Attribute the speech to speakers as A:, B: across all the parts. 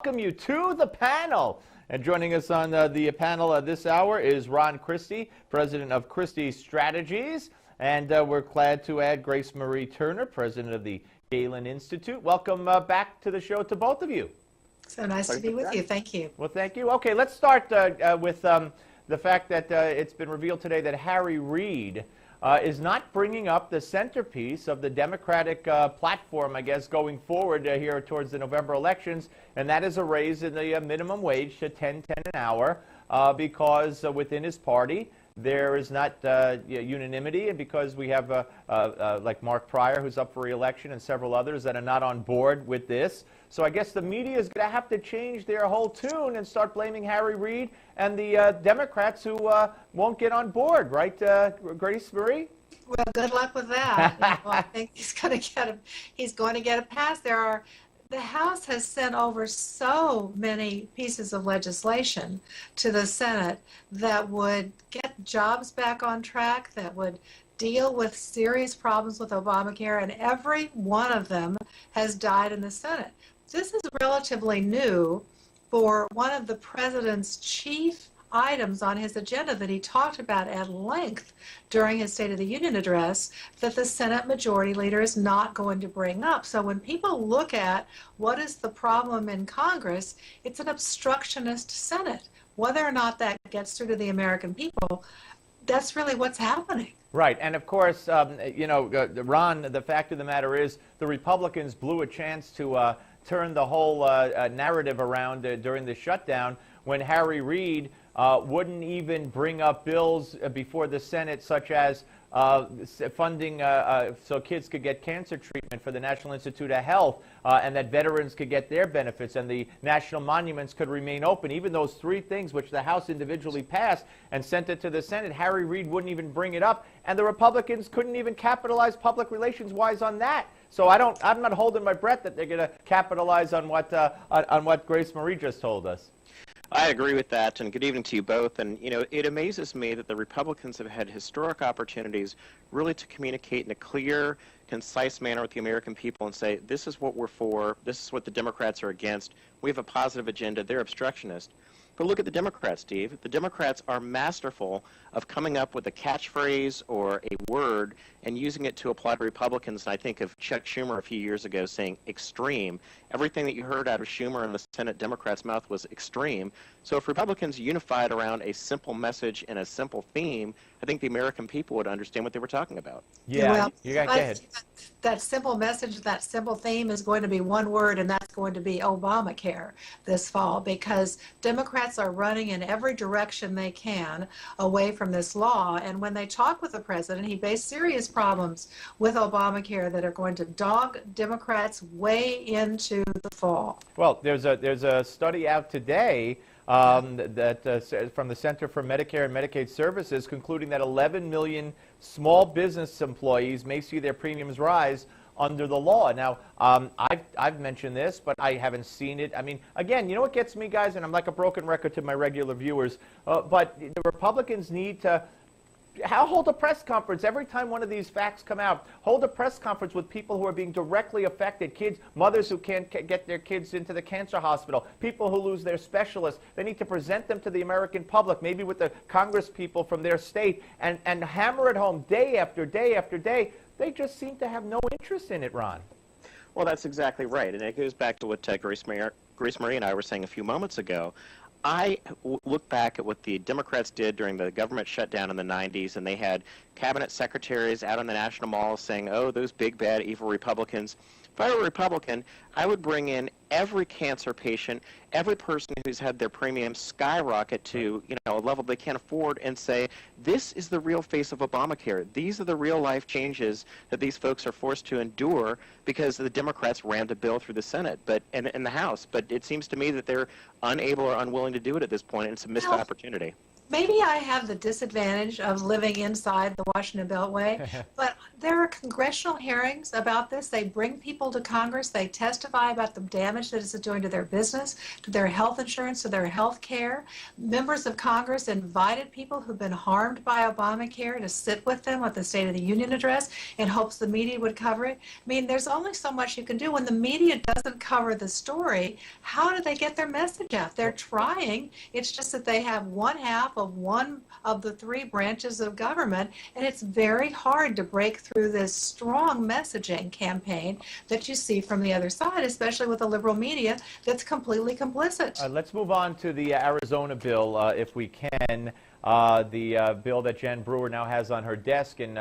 A: welcome you to the panel. And joining us on the panel this hour is Ron Christie, president of Christie Strategies. And we're glad to add Grace Marie Turner, president of the Galen Institute. Welcome back to the show to both of you.
B: So nice to be with you. Thank you.
A: Well, thank you. Okay, let's start with the fact that it's been revealed today that Harry Reid is not bringing up the centerpiece of the Democratic platform, I guess, going forward here towards the November elections, and that is a raise in the minimum wage to $10.10 an hour because within his party there is not unanimity, and because we have like Mark Pryor, who's up for re-election, and several others that are not on board with this. So I guess the media is going to have to change their whole tune and start blaming Harry Reid and the Democrats who won't get on board, right, Grace Marie?
B: Well, good luck with that. I think he's going to get a pass. The House has sent over so many pieces of legislation to the Senate that would get jobs back on track, that would deal with serious problems with Obamacare, and every one of them has died in the Senate. This is relatively new for one of the president's chief items on his agenda that he talked about at length during his State of the Union address that the Senate Majority Leader is not going to bring up. So when people look at what is the problem in Congress, it's an obstructionist Senate. Whether or not that gets through to the American people, that's really what's happening.
A: Right, and of course, you know, Ron, the fact of the matter is the Republicans blew a chance to turn the whole narrative around during the shutdown when Harry Reid wouldn't even bring up bills before the Senate, such as funding so kids could get cancer treatment for the National Institute of Health, and that veterans could get their benefits, and the national monuments could remain open. Even those three things, which the House individually passed and sent it to the Senate, Harry Reid wouldn't even bring it up, and the Republicans couldn't even capitalize public relations-wise on that. So I'm not holding my breath that they're going to capitalize on what Grace Marie just told us.
C: I agree with that, and good evening to you both. And, you know, it amazes me that the Republicans have had historic opportunities really to communicate in a clear, concise manner with the American people and say, this is what we're for, this is what the Democrats are against, we have a positive agenda, they're obstructionist. But look at the Democrats, Steve. The Democrats are masterful of coming up with a catchphrase or a word and using it to apply to Republicans. And I think of Chuck Schumer a few years ago saying extreme. Everything that you heard out of Schumer and the Senate Democrats' mouth was extreme. So if Republicans unified around a simple message and a simple theme, I think the American people would understand what they were talking about.
A: Yeah,
B: well,
A: go ahead.
B: That simple message, that simple theme is going to be one word, and that's going to be Obamacare this fall, because Democrats are running in every direction they can away from this law. And when they talk with the president, he faced serious problems with Obamacare that are going to dog Democrats way into the fall.
A: Well, there's a study out today that from the Center for Medicare and Medicaid Services concluding that 11 million small business employees may see their premiums rise under the law. Now, I've mentioned this, but I haven't seen it. I mean, again, you know what gets me, guys, and I'm like a broken record to my regular viewers, but the Republicans need to hold a press conference every time one of these facts come out. Hold a press conference with people who are being directly affected, kids, mothers who can't get their kids into the cancer hospital, people who lose their specialists. They need to present them to the American public, maybe with the Congress people from their state, and hammer it home day after day after day. They just seem to have no interest in it, Ron.
C: Well, that's exactly right, and it goes back to what Grace Marie and I were saying a few moments ago. I look back at what the Democrats did during the government shutdown in the 90s, and they had cabinet secretaries out on the national mall saying, oh, those big, bad, evil Republicans. If I were a Republican, I would bring in every cancer patient, every person who's had their premiums skyrocket to a level they can't afford, and say, this is the real face of Obamacare. These are the real life changes that these folks are forced to endure because the Democrats rammed a bill through the Senate and the House. But it seems to me that they're unable or unwilling to do it at this point, and it's a missed opportunity.
B: Maybe I have the disadvantage of living inside the Washington Beltway, but there are congressional hearings about this. They bring people to Congress. They testify about the damage that it's doing to their business, to their health insurance, to their health care. Members of Congress invited people who've been harmed by Obamacare to sit with them at the State of the Union address in hopes the media would cover it. I mean, there's only so much you can do. When the media doesn't cover the story, how do they get their message out? They're trying. It's just that they have one half of one of the three branches of government, and it's very hard to break through this strong messaging campaign that you see from the other side, especially with the liberal media that's completely complicit.
A: Let's move on to the Arizona bill, if we can. The bill that Jen Brewer now has on her desk, and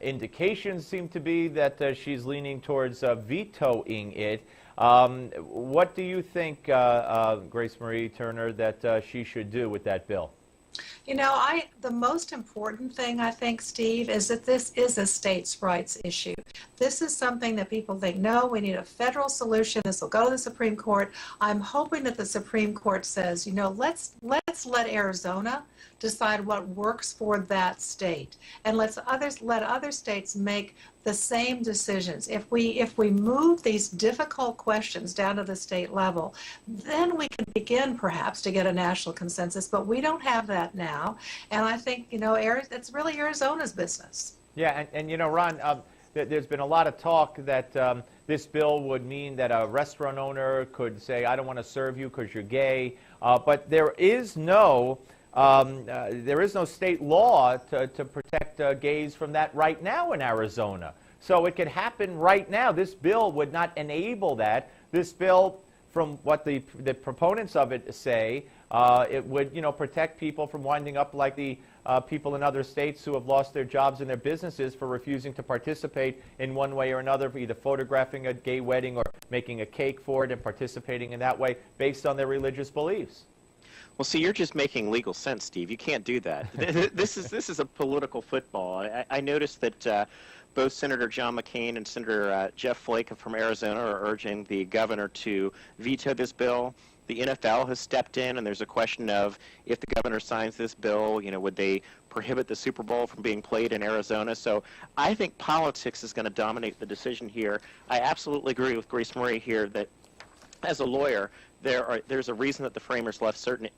A: indications seem to be that she's leaning towards vetoing it. What do you think, Grace Marie Turner, that she should do with that bill?
B: You know, the most important thing, I think, Steve, is that this is a states' rights issue. This is something that people think, no, we need a federal solution. This will go to the Supreme Court. I'm hoping that the Supreme Court says, you know, let's let Arizona decide what works for that state, and let other states make the same decisions. If we move these difficult questions down to the state level, then we can begin perhaps to get a national consensus, but we don't have that now. And I think, you know, it's really Arizona's business.
A: Yeah, and you know, Ron, there's been a lot of talk that this bill would mean that a restaurant owner could say, I don't want to serve you because you're gay, but there is no state law to protect gays from that right now in Arizona. So it could happen right now. This bill would not enable that. This bill, from what the proponents of it say, it would, you know, protect people from winding up like the people in other states who have lost their jobs and their businesses for refusing to participate in one way or another, either photographing a gay wedding or making a cake for it and participating in that way based on their religious beliefs.
C: Well, see, you're just making legal sense, Steve. You can't do that. This is a political football. I noticed that both Senator John McCain and Senator Jeff Flake from Arizona are urging the governor to veto this bill. The NFL has stepped in, and there's a question of if the governor signs this bill, you know, would they prohibit the Super Bowl from being played in Arizona? So I think politics is going to dominate the decision here. I absolutely agree with Grace Marie here that, as a lawyer, there's a reason that the framers left certain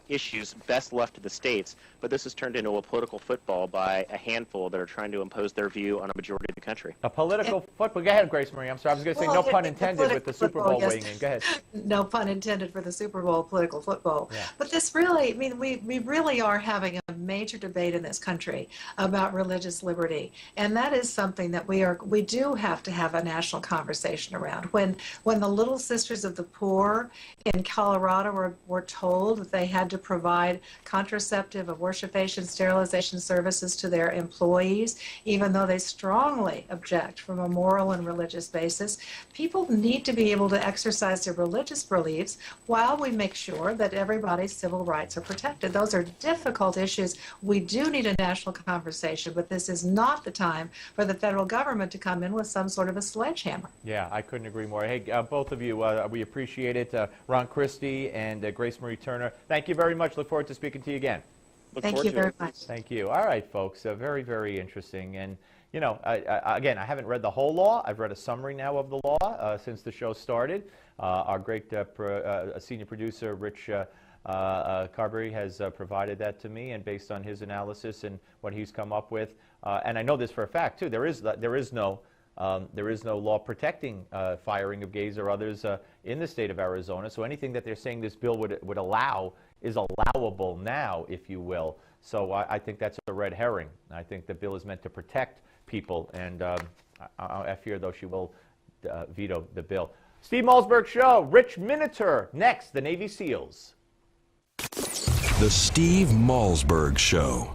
C: issues best left to the states, but this has turned into a political football by a handful that are trying to impose their view on a majority of the country.
A: A political football. Go ahead, Grace Marie. I'm sorry. I was going to say no pun intended with the Super Bowl weighing in. Go ahead.
B: No pun intended for the Super Bowl political football.
A: Yeah.
B: But this really, I mean, we really are having a major debate in this country about religious liberty, and that is something that we do have to have a national conversation around. When the Little Sisters of the Poor in Colorado were told that they had to provide contraceptive, abortifacient, sterilization services to their employees, even though they strongly object from a moral and religious basis. People need to be able to exercise their religious beliefs while we make sure that everybody's civil rights are protected. Those are difficult issues. We do need a national conversation, but this is not the time for the federal government to come in with some sort of a sledgehammer.
A: Yeah, I couldn't agree more. Hey, both of you, we appreciate it. Ron Christie and Grace Marie Turner, thank you very much. Look forward to speaking to you again.
B: Thank you very much.
A: Thank you. All right, folks, very, very interesting. And, you know, again, I haven't read the whole law. I've read a summary now of the law since the show started. Our great senior producer, Rich Carberry, has provided that to me, and based on his analysis and what he's come up with, and I know this for a fact, too, there is no law protecting firing of gays or others in the state of Arizona. So anything that they're saying this bill would allow is allowable now, if you will. So I think that's a red herring. I think the bill is meant to protect people, and I fear, though, she will veto the bill. Steve MALZBERG Show. Rich Miniter next, the Navy SEALs.
D: The Steve MALZBERG Show.